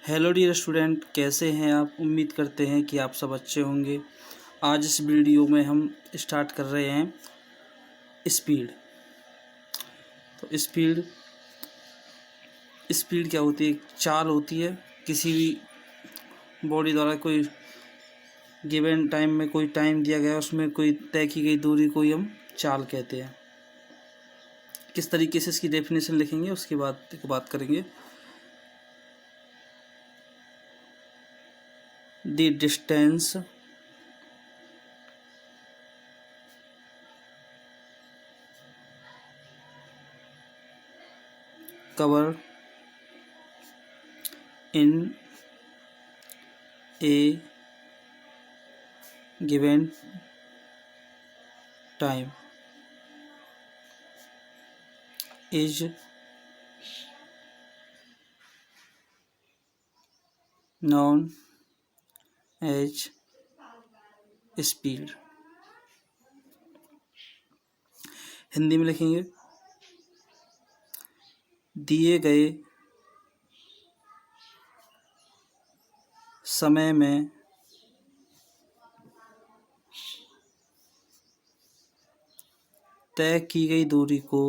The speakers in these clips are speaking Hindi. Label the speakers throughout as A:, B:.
A: हेलो डियर स्टूडेंट, कैसे हैं आप। उम्मीद करते हैं कि आप सब अच्छे होंगे। आज इस वीडियो में हम स्टार्ट कर रहे हैं स्पीड। तो स्पीड क्या होती है? एक चाल होती है किसी भी बॉडी द्वारा। कोई गिवन टाइम में कोई टाइम दिया गया है, उसमें कोई तय की गई दूरी को ही हम चाल कहते हैं। किस तरीके से इसकी डेफिनेशन लिखेंगे उसके बाद बात करेंगे। The distance covered in a given time is known as speed। Hindi में लिखेंगे, दिए गए समय में तय की गई दूरी को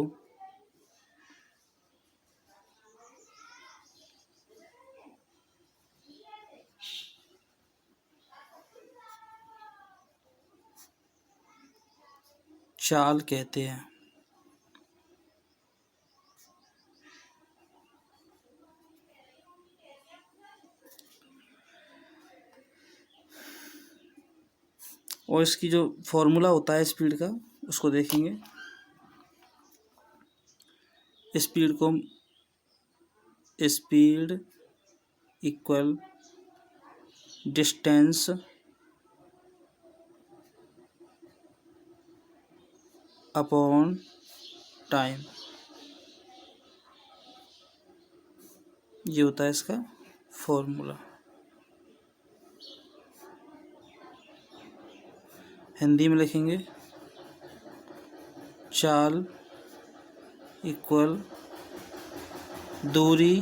A: चाल कहते हैं। और इसकी जो फॉर्मूला होता है स्पीड का, उसको देखेंगे। स्पीड को speed equal distance upon time, ये होता है इसका फॉर्मूला। हिंदी में लिखेंगे, चाल इक्वल दूरी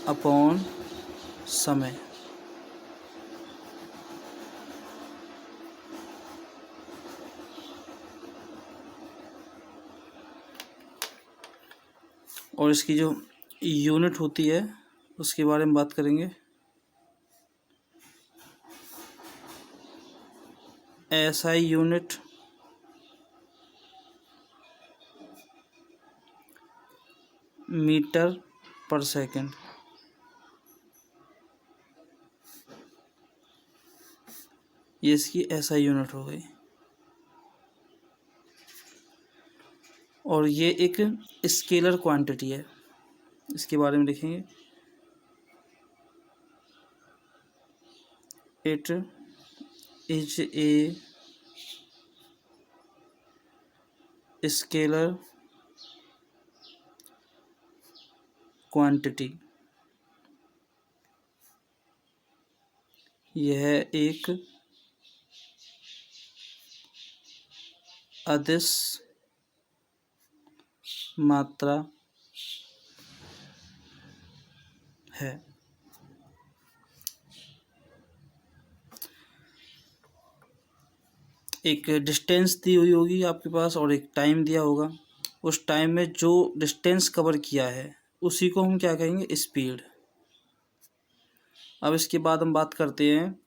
A: अपॉन समय। और इसकी जो यूनिट होती है उसके बारे में बात करेंगे। SI unit metre per second, ये इसकी SI यूनिट हो गई। और ये एक स्केलर क्वांटिटी है, इसके बारे में लिखेंगे। It is a scalar quantity, यह एक अदिश मात्रा है। एक डिस्टेंस दी हुई होगी आपके पास और एक टाइम दिया होगा। उस टाइम में जो डिस्टेंस कवर किया है उसी को हम क्या कहेंगे? स्पीड। अब इसके बाद हम बात करते हैं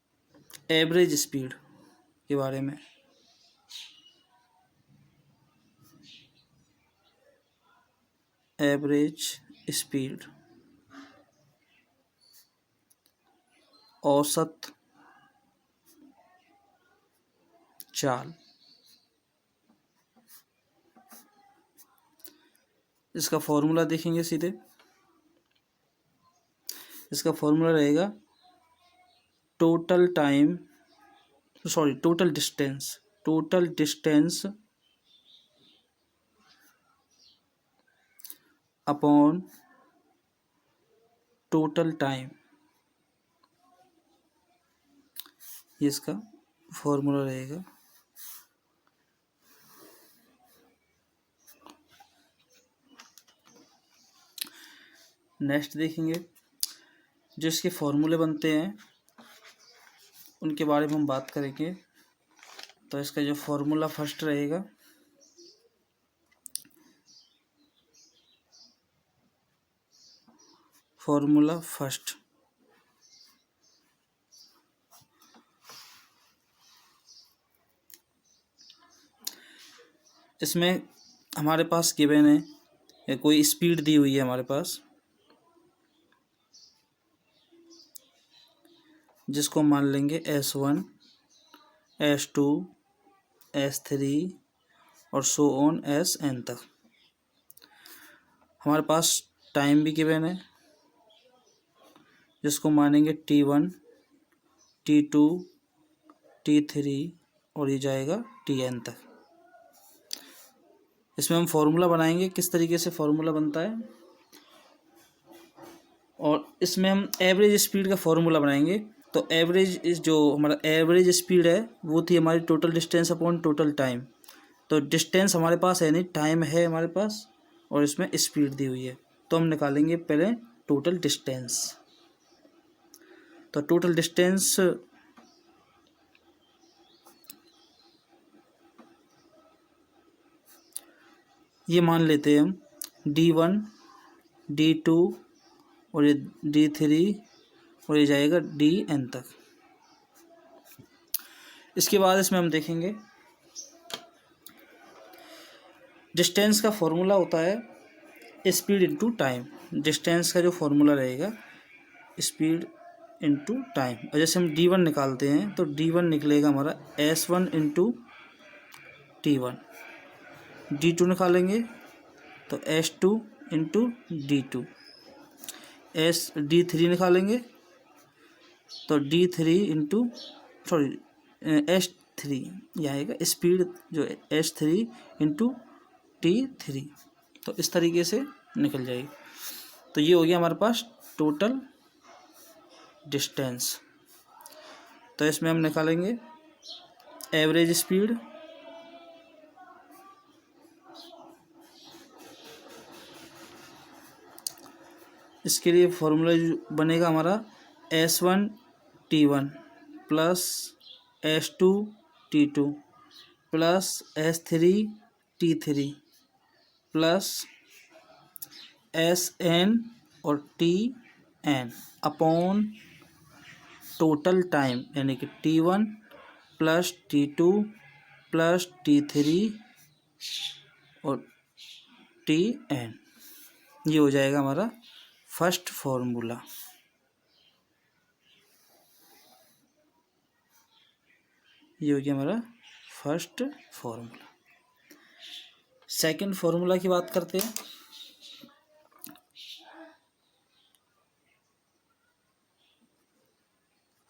A: एवरेज स्पीड के बारे में। एवरेज स्पीड औसत चाल। इसका फॉर्मूला देखेंगे सीधे। इसका फॉर्मूला रहेगा total distance upon total time, ये इसका फॉर्मूला रहेगा। नेक्स्ट देखेंगे, जो इसके फॉर्मूले बनते हैं उनके बारे में हम बात करेंगे। तो इसका जो फॉर्मूला फर्स्ट रहेगा, फॉर्मूला फर्स्ट, इसमें हमारे पास गिवन है या कोई स्पीड दी हुई है हमारे पास, जिसको मान लेंगे S1, S2, S3 और सो ऑन Sn तक। हमारे पास टाइम भी गिवन है, जिसको मानेंगे T1, T2, T3 और ये जाएगा Tn तक। इसमें हम फॉर्मूला बनाएंगे, किस तरीके से फॉर्मूला बनता है, और इसमें हम एवरेज स्पीड का फॉर्मूला बनाएंगे। तो एवरेज इस जो हमारा एवरेज स्पीड है वो थी हमारी total distance upon total time. तो डिस्टेंस हमारे पास है नहीं, टाइम है हमारे पास और इसमें स्पीड दी हुई है। तो हम निकालेंगे पहले टोटल डिस्टेंस। तो टोटल डिस्टेंस ये मान लेते हैं हम D1, D2 और ये D3 और ये जाएगा Dn तक। इसके बाद इसमें हम देखेंगे डिस्टेंस का फॉर्मूला होता है स्पीड इनटू टाइम। डिस्टेंस का जो फॉर्मूला रहेगा स्पीड इनटू टाइम, और जैसे हम D1 निकालते हैं तो D1 निकलेगा हमारा S1 इंटू T1। D2 निकालेंगे तो S2 इंटू D2। D3 निकालेंगे तो D3 इंटू S3, यह आएगा स्पीड जो S3 इंटू T3। तो इस तरीके से निकल जाएगी। तो ये हो गया हमारे पास टोटल डिस्टेंस। तो इसमें हम निकालेंगे एवरेज स्पीड, इसके लिए फॉर्मूला बनेगा हमारा S1 T1 plus S2 T2 plus S3 T3 plus Sn और Tn अपॉन टोटल टाइम, यानी कि T1 plus T2 plus T3 और Tn। ये हो जाएगा हमारा फर्स्ट फॉर्मूला। ये हो गया हमारा फर्स्ट फॉर्मूला। सेकंड फॉर्मूला की बात करते हैं।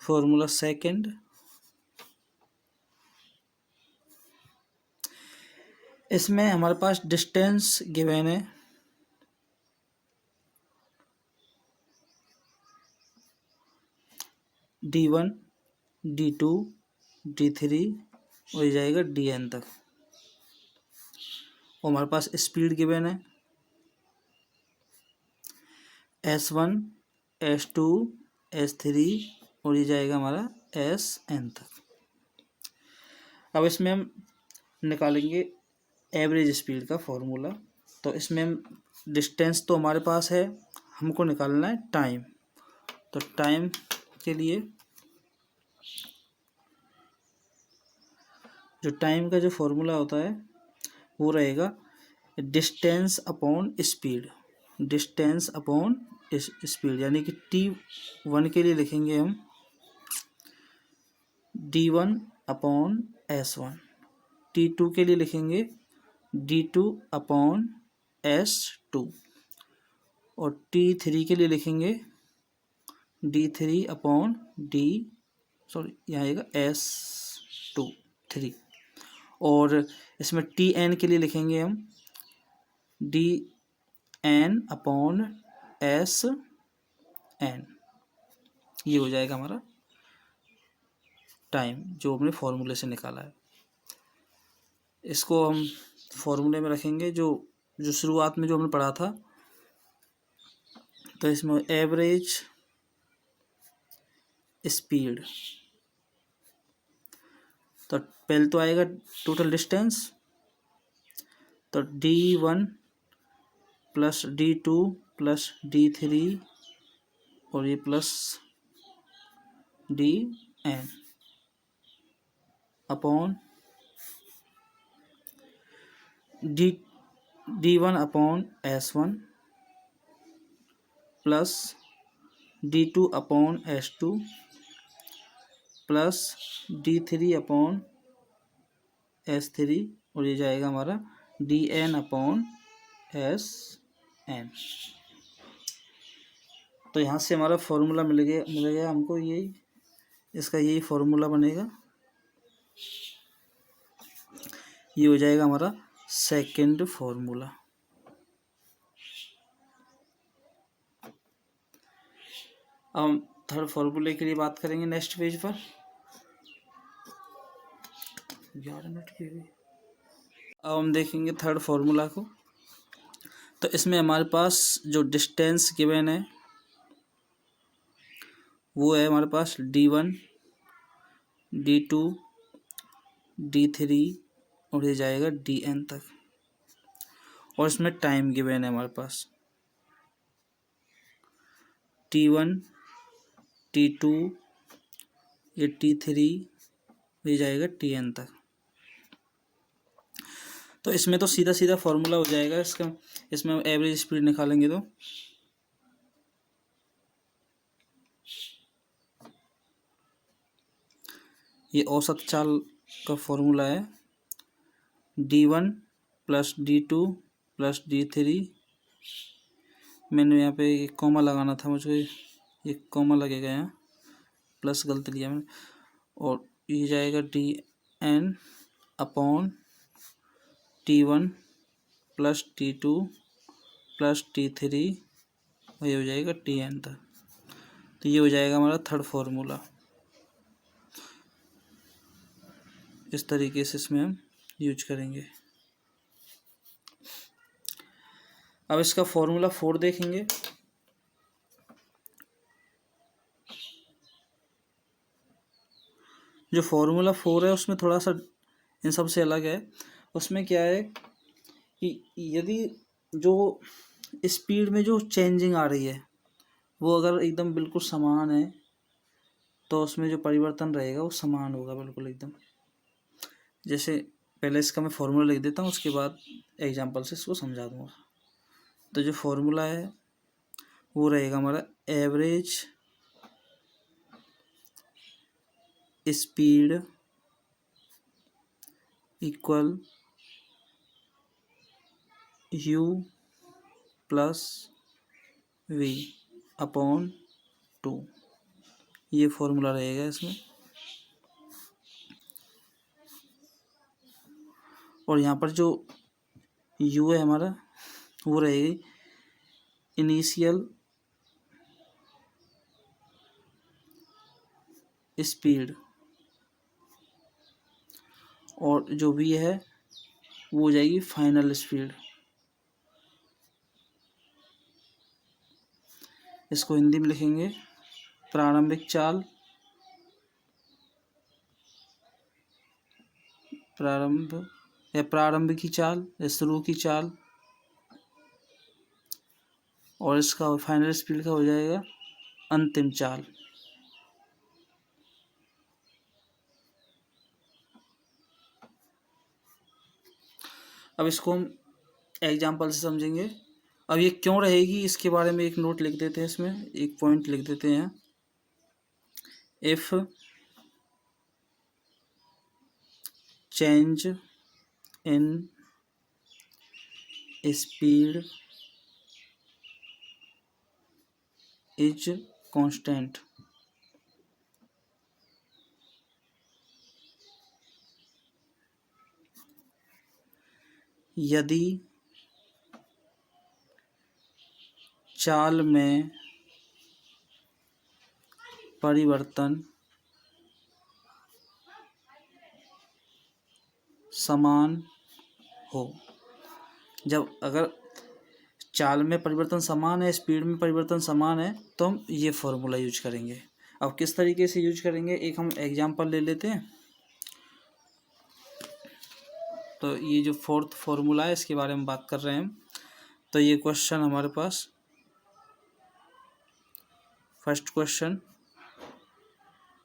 A: फॉर्मूला सेकंड, इसमें हमारे पास डिस्टेंस गिवन है D1, D2, D3 और ये जाएगा Dn तक। और हमारे पास स्पीड गिवन है S1, S2, S3 और ये जाएगा हमारा Sn तक। अब इसमें हम निकालेंगे एवरेज स्पीड का फॉर्मूला। तो इसमें हम डिस्टेंस तो हमारे पास है, हमको निकालना है टाइम। तो टाइम के लिए जो टाइम का जो फॉर्मूला होता है वो रहेगा distance upon speed. Distance upon speed, यानी कि T1 के लिए लिखेंगे हम D1 अपॉन S1, T2 के लिए लिखेंगे D2 अपॉन S2 और T3 के लिए लिखेंगे D3 अपॉन यहाँ आएगा S2 3। और इसमें Tn के लिए लिखेंगे हम Dn अपॉन Sn। ये हो जाएगा हमारा टाइम जो हमने फॉर्मूले से निकाला है। इसको हम फॉर्मूले में रखेंगे जो शुरुआत में जो हमने पढ़ा था। तो इसमें एवरेज स्पीड। तो पहले तो आएगा टोटल डिस्टेंस, तो d1 plus d2 plus d3 और ये plus dn upon d1 upon s1 plus d2 upon s2 plus d3 upon s3 और ये जाएगा हमारा dn अपॉन sn। तो यहाँ से हमारा फॉर्मूला मिल गया हमको, यही इसका यही फॉर्मूला बनेगा। ये हो जाएगा हमारा सेकंड फॉर्मूला। अब हम थर्ड फॉर्मूले के लिए बात करेंगे नेक्स्ट पेज पर। 11 मिनट की हुई। अब हम देखेंगे थर्ड फॉर्मूला को। तो इसमें हमारे पास जो डिस्टेंस गिवन है वो है हमारे पास d1 d2 d3 और ये जाएगा dn तक, और इसमें टाइम गिवन है हमारे पास t1 t2 ये t3 ये जाएगा tn तक। तो इसमें तो सीधा सीधा फॉर्मूला हो जाएगा इसका। इसमें हम एवरेज स्पीड निकालेंगे तो ये औसत चाल का फॉर्मूला है d1 plus d2 plus d3। मैंने यहाँ पे एक कॉमा लगाना था, मुझे एक कॉमा लगेगा यहाँ, प्लस गलती लिया मैंने, और ये जाएगा dn upon t1 plus t2 plus t3 और ये हो जाएगा tn तक। तो ये हो जाएगा हमारा थर्ड फॉर्मूला। इस तरीके से इसमें हम यूज करेंगे। अब इसका फॉर्मूला 4 देखेंगे। जो फॉर्मूला 4 है उसमें थोड़ा सा इन सब से अलग है। उसमें क्या है कि यदि जो स्पीड में जो चेंजिंग आ रही है वो अगर एकदम बिल्कुल समान है तो उसमें जो परिवर्तन रहेगा वो समान होगा बिल्कुल एकदम। जैसे पहले इसका मैं फॉर्मूला लिख देता हूँ, उसके बाद एग्जांपल से इसको समझा दूँगा। तो जो फॉर्मूला है वो रहेगा हमारा average speed equal u plus v upon 2। ये फॉर्मूला रहेगा इसमें। और यहाँ पर जो u है हमारा वो रहेगी इनिशियल स्पीड, और जो v है वो हो जाएगी फाइनल स्पीड। इसको हिंदी में लिखेंगे प्रारंभिक चाल, प्रारंभ की चाल या शुरू की चाल, और इसका फाइनल स्पीड का हो जाएगा अंतिम चाल। अब इसको हम एग्जाम्पल से समझेंगे। अब ये क्यों रहेगी इसके बारे में एक नोट लिख देते हैं, इसमें एक पॉइंट लिख देते हैं। If change in speed is constant, यदि चाल में परिवर्तन समान हो। जब अगर चाल में परिवर्तन समान है, स्पीड में परिवर्तन समान है, तो हम ये फॉर्मूला यूज करेंगे। अब किस तरीके से यूज करेंगे, एक हम एग्जांपल ले लेते हैं। तो ये जो फोर्थ फॉर्मूला है इसके बारे में बात कर रहे हैं हम। तो ये क्वेश्चन हमारे पास, फर्स्ट क्वेश्चन,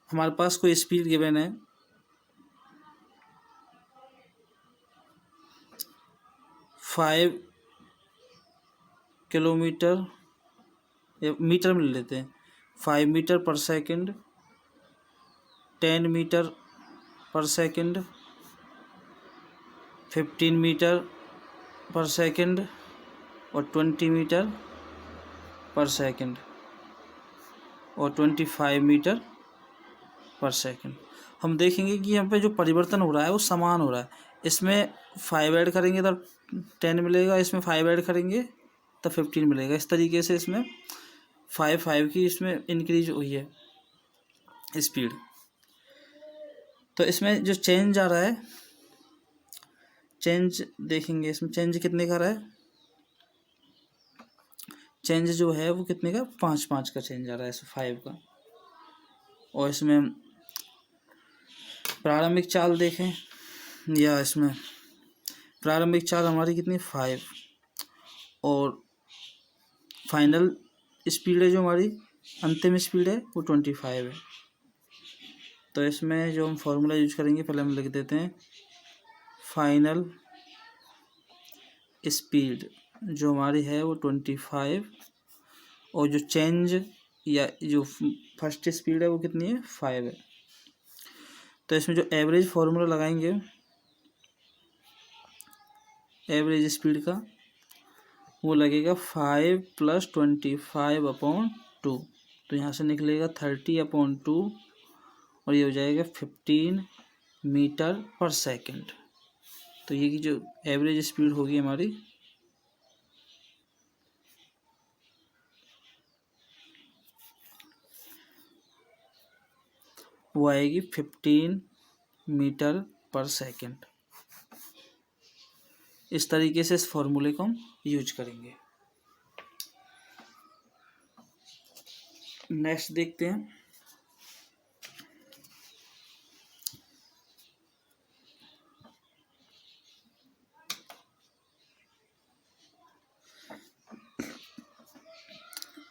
A: हमारे पास कोई स्पीड गिवन है 5 किलोमीटर, या मीटर में ले लेते हैं, 5 metre per second, 10 metre per second, 15 metre per second और 20 मीटर पर सेकंड और 25 मीटर पर सेकंड। हम देखेंगे कि यहाँ पे जो परिवर्तन हो रहा है वो समान हो रहा है। इसमें 5 ऐड करेंगे तो 10 मिलेगा, इसमें 5 ऐड करेंगे तो 15 मिलेगा। इस तरीके से इसमें 5 की इसमें इंक्रीज हुई है स्पीड। तो इसमें जो चेंज आ रहा है, चेंज देखेंगे इसमें चेंज कितने का रहा है, चेंज जो है वो कितने का, 5 का चेंज आ रहा है इसमें 5 का। और इसमें प्रारंभिक चाल देखें, या इसमें प्रारंभिक चाल हमारी कितनी 5 और फाइनल स्पीड है जो हमारी अंतिम स्पीड है वो 25 है। तो इसमें जो हम फॉर्मूला यूज करेंगे पहले हम लिख देते हैं, फाइनल स्पीड जो हमारी है वो 25 और जो चेंज या जो फर्स्ट स्पीड है वो कितनी है 5 है। तो इसमें जो एवरेज फार्मूला लगाएंगे एवरेज स्पीड का, वो लगेगा 5 + 25/2। तो यहाँ से निकलेगा 30/2 और ये हो जाएगा 15 मीटर पर सेकंड। तो ये की जो एवरेज स्पीड होगी हमारी वो आएगी 15 मीटर पर सेकंड। इस तरीके से इस फॉर्मूले को हम यूज करेंगे। नेक्स्ट देखते हैं,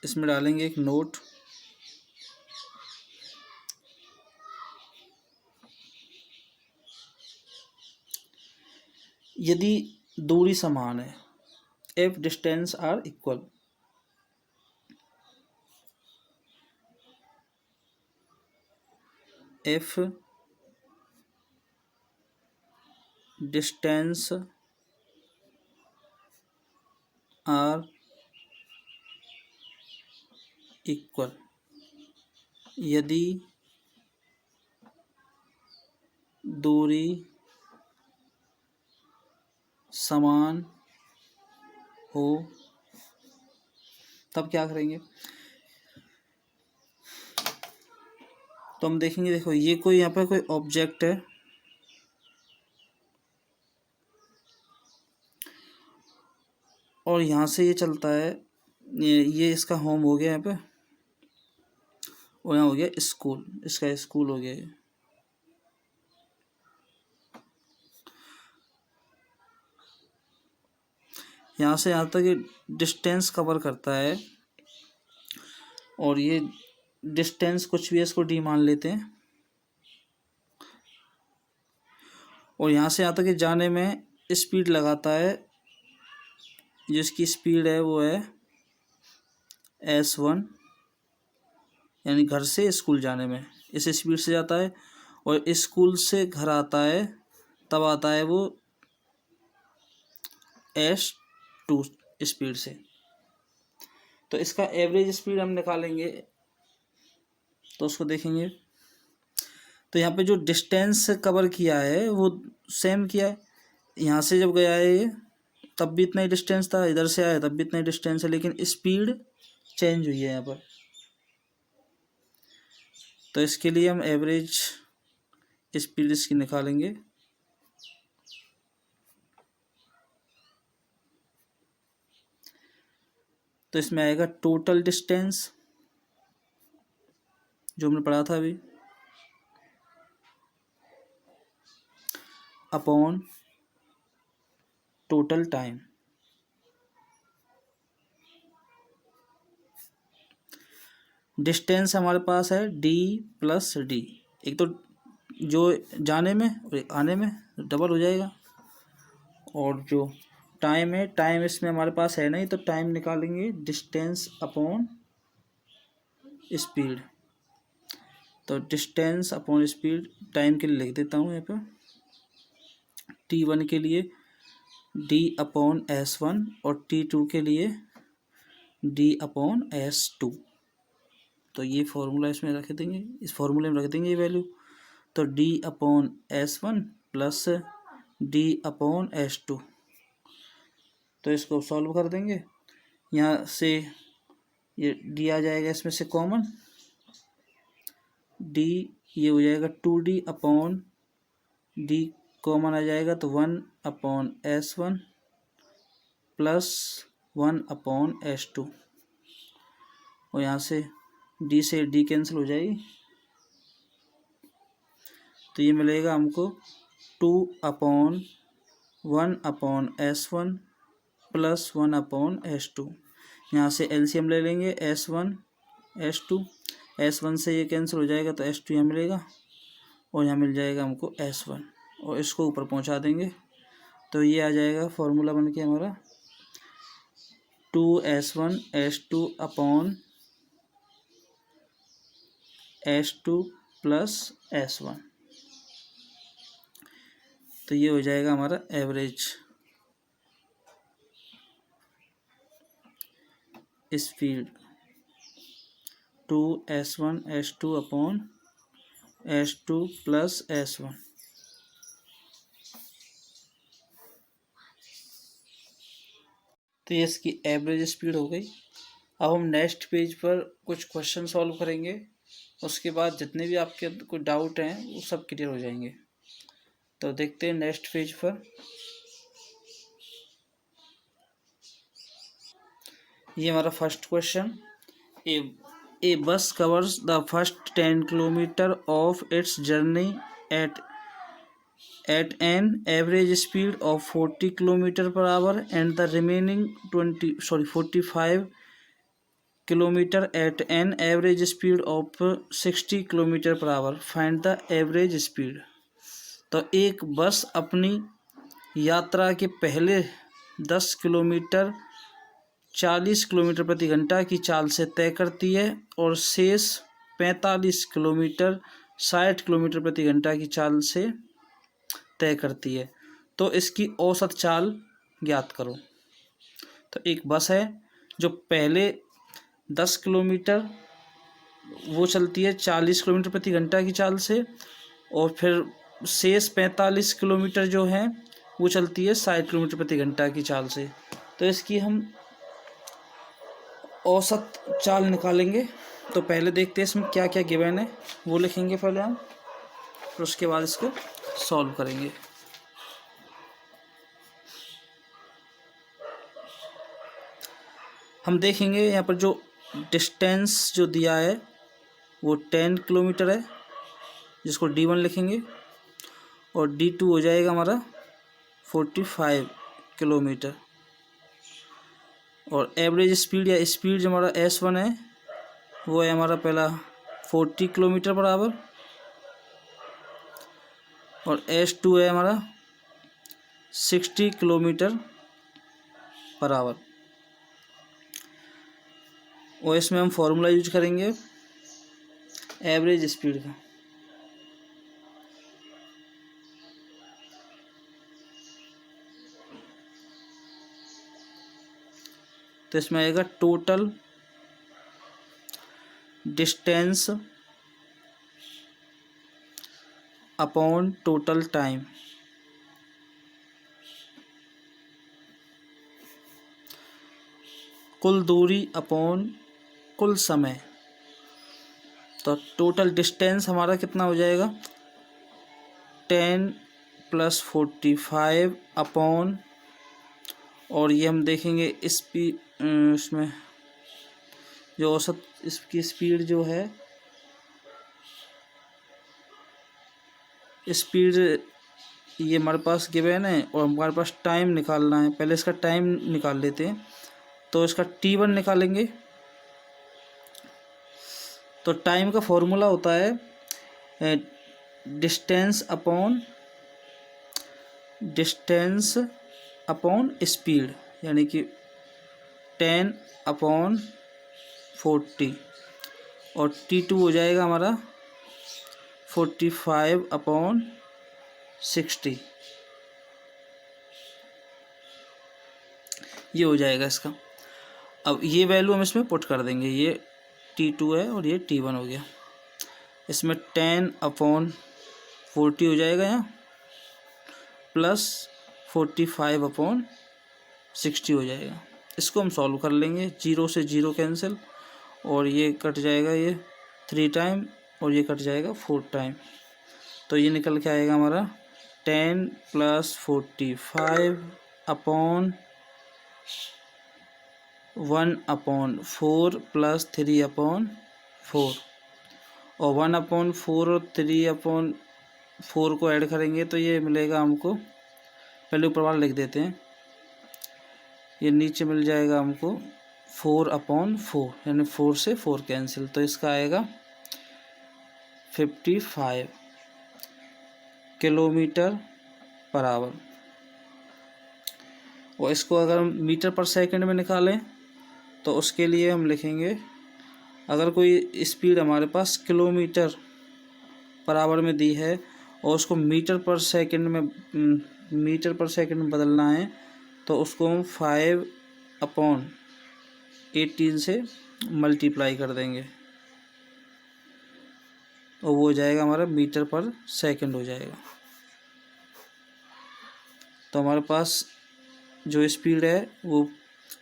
A: इसमें डालेंगे एक नोट, यदि दूरी समान है, if distance are equal, if distance are equal, यदि दूरी समान हो, तब क्या करेंगे। तो हम देखेंगे, देखो ये कोई यहाँ पे कोई ऑब्जेक्ट है और यहाँ से ये चलता है, ये इसका होम हो गया यहाँ पे और यहाँ हो गया स्कूल, इसका स्कूल हो गया ये। यहाँ से यहाँ तक ये डिस्टेंस कवर करता है और ये डिस्टेंस कुछ भी है इसको डी मान लेते हैं और यहाँ से यहाँ तक जाने में स्पीड लगाता है, जिसकी स्पीड है वो है S1, यानी घर से स्कूल जाने में इस स्पीड से जाता है और स्कूल से घर आता है तब आता है वो S2 स्पीड से। तो इसका एवरेज स्पीड हम निकालेंगे तो उसको देखेंगे। तो यहाँ पे जो डिस्टेंस कवर किया है वो सेम किया है, यहाँ से जब गया है ये तब भी इतना ही डिस्टेंस था, इधर से आया तब भी इतना ही डिस्टेंस है, लेकिन स्पीड चेंज हुई है यहाँ पर। तो इसके लिए हम एवरेज स्पीड इसकी निकालेंगे। तो इसमें आएगा टोटल डिस्टेंस जो हमने पढ़ा था अभी, अपॉन टोटल टाइम। डिस्टेंस हमारे पास है d प्लस डी, एक तो जो जाने में और एक आने में डबल हो जाएगा, और जो टाइम है, टाइम इसमें हमारे पास है नहीं, तो टाइम निकालेंगे डिस्टेंस अपॉन स्पीड। तो डिस्टेंस अपॉन स्पीड टाइम के लिए लिख देता हूँ यहाँ पर, t1 के लिए d अपॉन s1 और t2 के लिए d अपॉन s2। तो ये फॉर्मूला इसमें रख देंगे, इस फॉर्मूले में रख देंगे ये वैल्यू। तो d upon s1 plus d upon s2, तो इसको सॉल्व कर देंगे। यहाँ से ये d आ जाएगा इसमें से कॉमन, d ये हो जाएगा 2d अपॉन d कॉमन आ जाएगा, तो 1 upon s1 plus 1 upon s2, और यहाँ से d से d कैंसिल हो जाएगी, तो ये मिलेगा हमको 2 upon 1 upon s1 plus 1 upon s2। यहाँ से एलसीएम ले लेंगे, s1 s2, s1 से ये कैंसिल हो जाएगा, तो s2 यहाँ मिलेगा, और यहाँ मिल जाएगा हमको s1, और इसको ऊपर पहुँचा देंगे। तो ये आ जाएगा फॉर्मूला बन के हमारा 2s1 s2 upon s2 plus s1। तो ये हो जाएगा हमारा average speed, 2s1 s2 upon s2 plus s1। तो ये इसकी एवरेज स्पीड हो गई। अब हम नेक्स्ट पेज पर कुछ क्वेश्चन सॉल्व करेंगे, उसके बाद जितने भी आपके कोई डाउट हैं वो सब क्लियर हो जाएंगे। तो देखते हैं नेक्स्ट पेज पर। ये हमारा first question, a bus covers the first 10 kilometre of its journey at an average speed of 40 kilometre per hour and the remaining 45 kilometre at an average speed of 60 kilometre per hour, find the average speed. तो एक बस अपनी यात्रा के पहले 10 किलोमीटर 40 किलोमीटर प्रति घंटा की चाल से तय करती है, और शेष 45 किलोमीटर 60 किलोमीटर प्रति घंटा की चाल से तय करती है। तो इसकी औसत चाल ज्ञात करो। तो एक बस है जो पहले 10 किलोमीटर वो चलती है 40 किलोमीटर प्रति घंटा की चाल से, और फिर शेष 45 किलोमीटर जो है वो चलती है 60 किलोमीटर प्रति घंटा की चाल से। तो इसकी हम औसत चाल निकालेंगे। तो पहले देखते हैं इसमें क्या क्या गिवन है, वो लिखेंगे पहले हम, फिर उसके बाद इसको सॉल्व करेंगे। हम देखेंगे यहाँ पर जो डिस्टेंस जो दिया है वो 10 किलोमीटर है, जिसको d1 लिखेंगे, और d2 हो जाएगा हमारा 45 किलोमीटर, और एवरेज स्पीड या स्पीड जो हमारा s1 है वो है हमारा पहला 40 किलोमीटर पर आवर, और s2 है हमारा 60 किलोमीटर पर आवर। और इसमें हम फॉर्मूला यूज करेंगे एवरेज स्पीड का। तो इसमें आएगा total distance upon total time. कुल दूरी अपॉन कुल समय। तो टोटल डिस्टेंस हमारा कितना हो जाएगा 10 + 45 अपॉन, और ये हम देखेंगे इसमें जो औसत इसकी स्पीड जो है स्पीड ये हमारे पास गिवन है और हमारे पास टाइम निकालना है। पहले इसका टाइम निकाल लेते हैं। तो इसका t1 निकालेंगे। तो टाइम का फॉर्मूला होता है डिस्टेंस अपॉन स्पीड, यानी कि 10/40 और t2 हो जाएगा हमारा 45/60। ये हो जाएगा इसका। अब ये वैल्यू हम इसमें पुट कर देंगे। ये t2 है और ये t1 हो गया। इसमें 10/40 हो जाएगा यहाँ, प्लस 45/60 हो जाएगा। इसको हम सॉल्व कर लेंगे। 0 से 0 कैंसिल, और ये कट जाएगा ये 3 टाइम, और ये कट जाएगा 4 टाइम। तो ये निकल के आएगा हमारा 10 + 45/1/4 + 3/4, और 1/4 और 3/4 को ऐड करेंगे तो ये मिलेगा हमको। पहले ऊपर वाला लिख देते हैं। ये नीचे मिल जाएगा हमको 4/4, यानी 4 से 4 कैंसिल, तो इसका आएगा 55 km/h। और इसको अगर हम मीटर पर सेकंड में निकालें तो उसके लिए हम लिखेंगे, अगर कोई स्पीड हमारे पास km/h में दी है और उसको मीटर पर सेकंड में बदलना है, तो उसको हम 5/18 से मल्टीप्लाई कर देंगे, और वो हो जाएगा हमारा मीटर पर सेकंड हो जाएगा। तो हमारे पास जो स्पीड है वो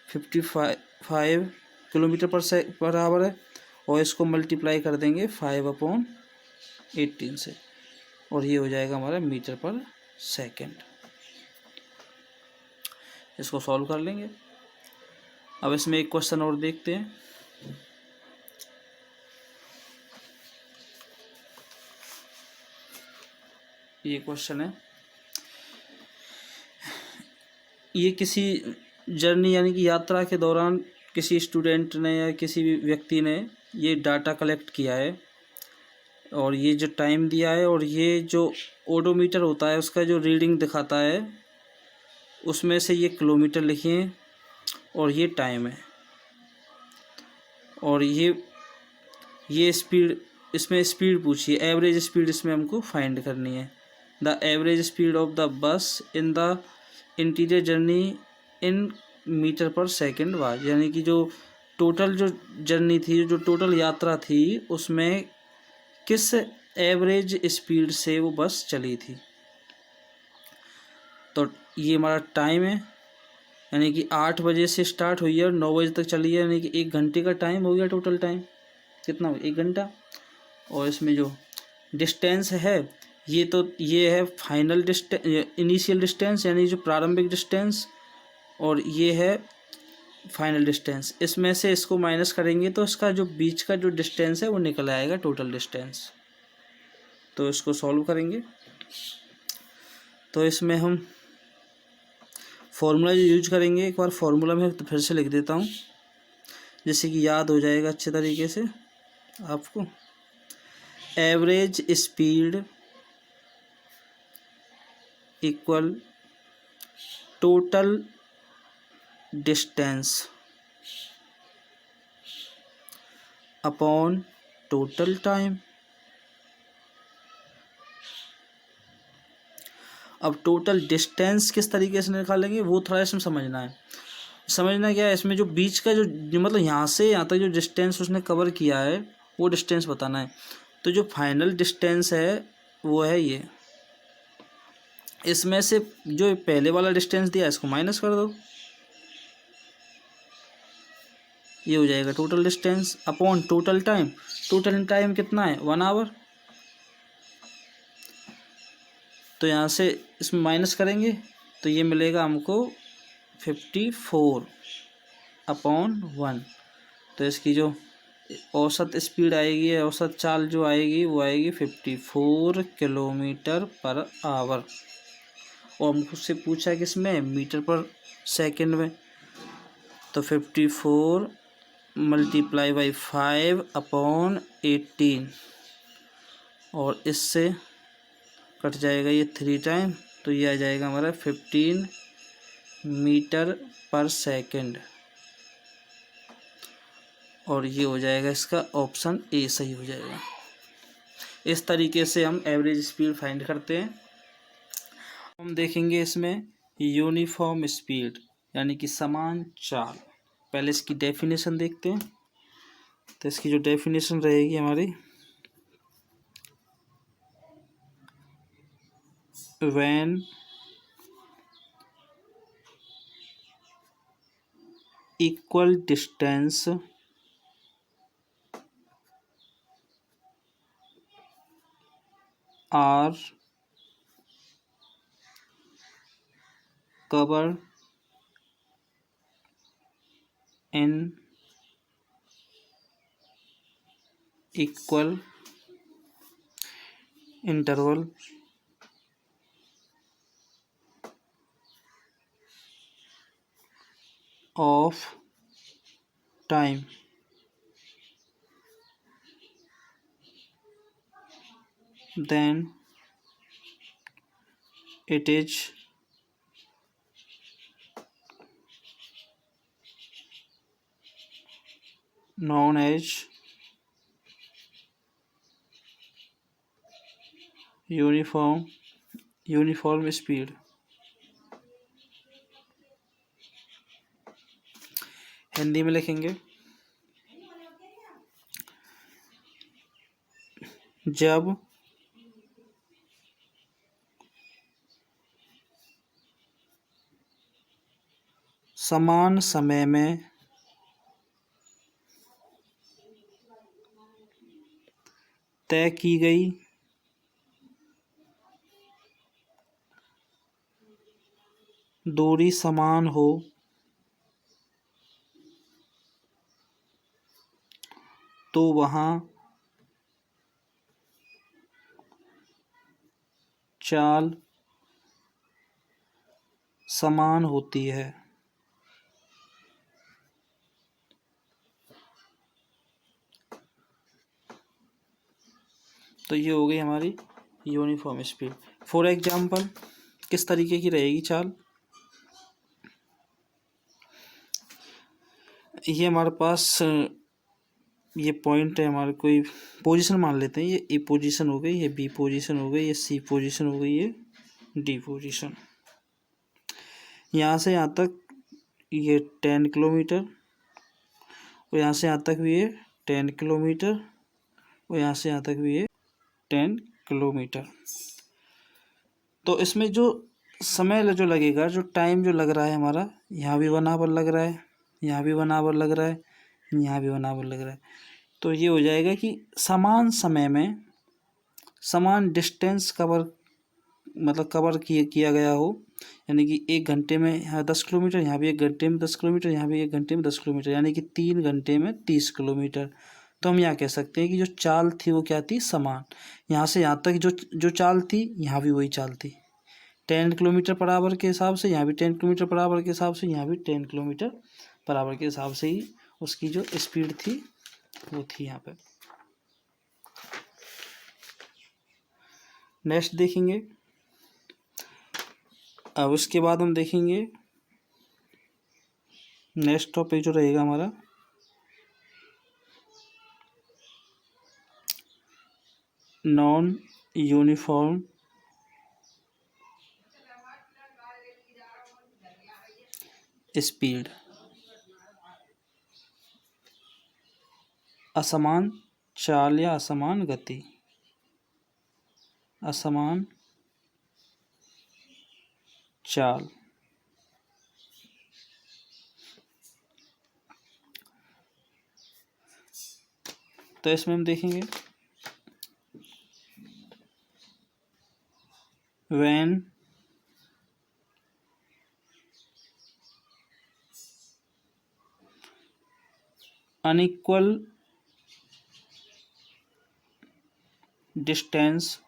A: 55 km/h है, और इसको मल्टीप्लाई कर देंगे 5/18 से, और ये हो जाएगा हमारा मीटर पर सेकंड। इसको सॉल्व कर लेंगे। अब इसमें एक क्वेश्चन और देखते हैं। ये क्वेश्चन है, ये किसी जर्नी यानी कि यात्रा के दौरान किसी स्टूडेंट ने या किसी भी व्यक्ति ने ये डाटा कलेक्ट किया है, और ये जो टाइम दिया है, और ये जो ओडोमीटर होता है उसका जो रीडिंग दिखाता है उसमें से ये किलोमीटर लिखिए, और ये टाइम है, और ये स्पीड, इसमें स्पीड पूछिए, एवरेज स्पीड इसमें हमको फाइंड करनी है। The average speed of the bus in the interior journey in metre per second was, यानी कि जो टोटल जो जर्नी थी, जो टोटल यात्रा थी, उसमें किस एवरेज स्पीड से वो बस चली थी। तो ये हमारा टाइम है, यानी कि 8 बजे से स्टार्ट हुई है और 9 बजे तक चली है, यानी कि 1 घंटे का टाइम हो गया। टोटल टाइम कितना हो, 1 घंटा। और इसमें जो डिस्टेंस है, ये है फाइनल डिस्टेंस, इनिशियल डिस्टेंस यानी जो प्रारंभिक डिस्टेंस, और ये है फाइनल डिस्टेंस। इसमें से इसको माइनस करेंगे तो इसका जो बीच का जो डिस्टेंस है वो निकल आएगा टोटल डिस्टेंस। तो इसको सॉल्व करेंगे। तो इसमें हम फॉर्मूला जो यूज करेंगे, एक बार फॉर्मूला में तो फिर से लिख देता हूँ, जिससे कि याद हो जाएगा अच्छे तरीके से आपको। Average speed equal total distance upon total time. अब टोटल डिस्टेंस किस तरीके से निकालेंगे वो थोड़ा इसमें समझना है। समझना क्या है, इसमें जो बीच का जो मतलब यहाँ से यहाँ तक जो डिस्टेंस उसने कवर किया है वो डिस्टेंस बताना है। तो जो फाइनल डिस्टेंस है वो है ये। इसमें से जो पहले वाला डिस्टेंस दिया इसको माइनस कर दो, ये हो जाएगा total distance upon total time. Total time कितना है, 1 आवर। तो यहाँ से इसमें माइनस करेंगे तो ये मिलेगा हमको 54/1। तो इसकी जो औसत स्पीड आएगी, औसत चाल जो आएगी वो आएगी 54 किलोमीटर पर आवर। और हमको उससे पूछा है किसमें, मीटर पर सेकंड में। तो 54 मल्टीप्लाई बाई 5/18, और इससे कट जाएगा ये 3 टाइम, तो ये आ जाएगा हमारा 15 मीटर पर सेकंड। और ये हो जाएगा इसका ऑप्शन ए सही हो जाएगा। इस तरीके से हम एवरेज स्पीड फाइंड करते हैं। हम देखेंगे इसमें यूनिफॉर्म स्पीड यानी कि समान चाल। पहले इसकी डेफिनेशन देखते हैं। तो इसकी जो डेफिनेशन रहेगी हमारी, when equal distance are covered in equal interval of time, then it is known as uniform speed। Hindi में लिखेंगे, जब समान समय में तय की गई दूरी समान हो, तो वहाँ चाल समान होती है। तो ये हो गई हमारी यूनिफॉर्म स्पीड। फॉर एग्जाम्पल किस तरीके की रहेगी चाल, ये हमारे पास ये पॉइंट है, हमारे कोई पोजीशन मान लेते हैं। ये ए पोजीशन हो गई, ये बी पोजीशन हो गई, ये सी पोजीशन हो गई, ये डी पोजीशन। यहाँ से यहाँ तक ये 10 किलोमीटर, और यहाँ से यहाँ तक भी ये 10 किलोमीटर, और यहाँ से यहाँ तक भी ये 10 किलोमीटर। तो इसमें जो समय जो लगेगा, जो टाइम जो लग रहा है हमारा, यहाँ भी 1 आवर लग रहा है, यहाँ भी 1 आवर लग रहा है, यहाँ भी 1 आवर लग रहा है। तो ये हो जाएगा कि समान समय में समान डिस्टेंस कवर किया गया हो। यानी कि 1 घंटे में यहाँ 10 किलोमीटर, यहाँ भी 1 घंटे में 10 किलोमीटर, यहाँ भी 1 घंटे में 10 किलोमीटर, यानी कि 3 घंटे में 30 किलोमीटर। तो हम यहाँ कह सकते हैं कि जो चाल थी वो क्या थी, समान। यहाँ से यहाँ तक जो चाल थी, यहाँ भी वही चाल थी। 10 किलोमीटर पर आवर के हिसाब से यहाँ भी 10 किलोमीटर पर आवर के हिसाब से, यहाँ भी 10 किलोमीटर पर आवर के हिसाब से ही उसकी जो स्पीड थी वो थी यहाँ पे। नेक्स्ट देखेंगे। अब उसके बाद हम देखेंगे नेक्स्ट टॉपिक जो रहेगा हमारा नॉन यूनिफॉर्म स्पीड, असमान चाल या असमान गति, असमान चाल। तो इसमें हम देखेंगे when unequal distance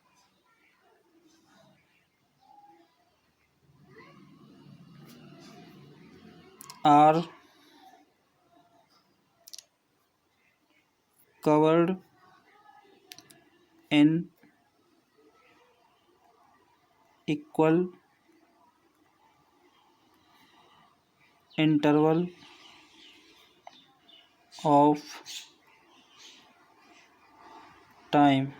A: are covered in equal interval of time.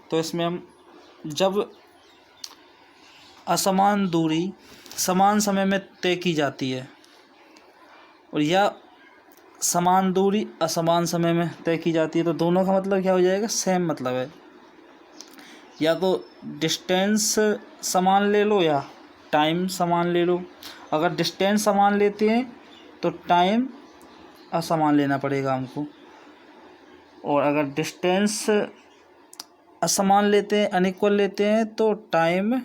A: तो इसमें हम जब असमान दूरी समान समय में तय की जाती है और या समान दूरी असमान समय में तय की जाती है तो दोनों का मतलब क्या हो जाएगा, सेम मतलब है। या तो डिस्टेंस समान ले लो या टाइम समान ले लो। अगर डिस्टेंस समान लेते हैं तो टाइम असमान लेना पड़ेगा हमको, और अगर डिस्टेंस असमान लेते हैं, अनइक्वल लेते हैं, तो टाइम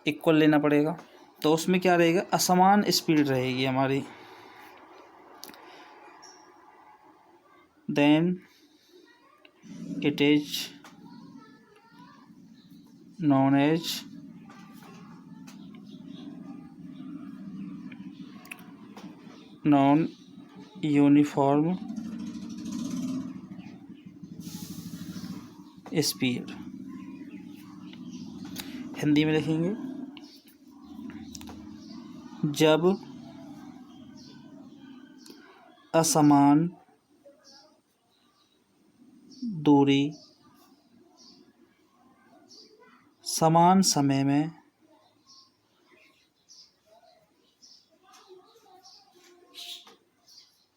A: इक्वल लेना पड़ेगा। तो उसमें क्या रहेगा, असमान स्पीड रहेगी हमारी। Then it is known as non uniform speed. Hindi में लिखेंगे, जब असमान दूरी समान समय में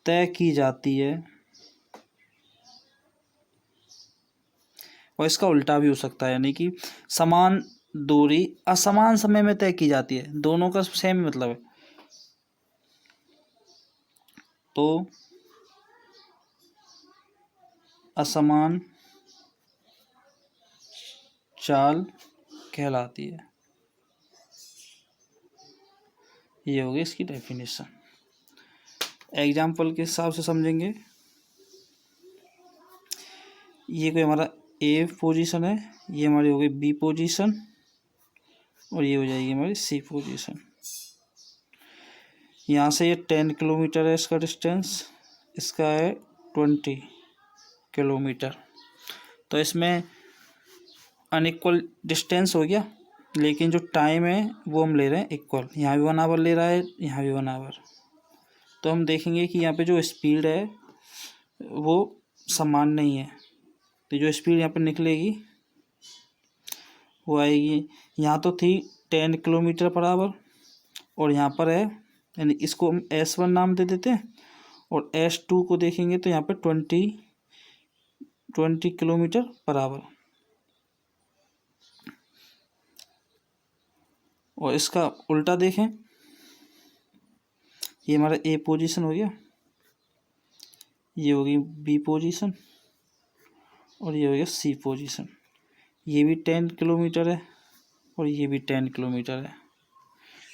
A: तय की जाती है, और इसका उल्टा भी हो सकता है, यानी कि समान दूरी असमान समय में तय की जाती है, दोनों का सेम मतलब है। तो असमान चाल कहलाती है। ये होगी इसकी डेफिनेशन। एग्जाम्पल के हिसाब से समझेंगे। ये कोई हमारा ए पोजीशन है, ये हमारी हो गई बी पोजीशन, और ये हो जाएगी हमारी सी पोजीशन। यहाँ से ये 10 किलोमीटर है इसका डिस्टेंस, इसका है 20 किलोमीटर। तो इसमें अनइक्वल डिस्टेंस हो गया, लेकिन जो टाइम है वो हम ले रहे हैं इक्वल। यहाँ भी 1 आवर ले रहा है, यहाँ भी 1 आवर। तो हम देखेंगे कि यहाँ पे जो स्पीड है वो समान नहीं है। तो जो स्पीड यहाँ पे निकलेगी वो आएगी, यहाँ तो थी 10 किलोमीटर पर आवर, और यहाँ पर है, यानी इसको हम S1 नाम दे देते हैं, और S2 को देखेंगे तो यहाँ पे 20 किलोमीटर पर आवर। और इसका उल्टा देखें, ये हमारा ए पोजीशन हो गया, ये होगी बी पोजीशन, और ये हो गया सी पोजीशन। ये भी 10 किलोमीटर है और ये भी 10 किलोमीटर है,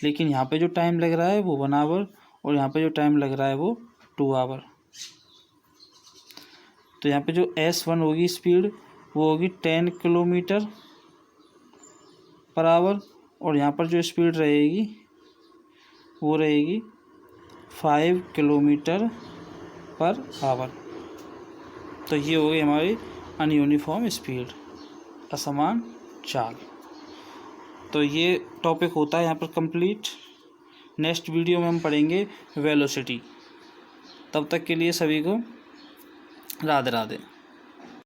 A: लेकिन यहाँ पे जो टाइम लग रहा है वो 1 आवर, और यहाँ पे जो टाइम लग रहा है वो 2 आवर। तो यहाँ पे जो S1 होगी स्पीड वो होगी 10 किलोमीटर पर आवर, और यहाँ पर जो स्पीड रहेगी वो रहेगी 5 किलोमीटर पर आवर। तो ये हो गई हमारी अनयूनिफॉर्म स्पीड, असमान चाल। तो ये टॉपिक होता है यहाँ पर कंप्लीट। नेक्स्ट वीडियो में हम पढ़ेंगे वेलोसिटी। तब तक के लिए सभी को राधे राधे।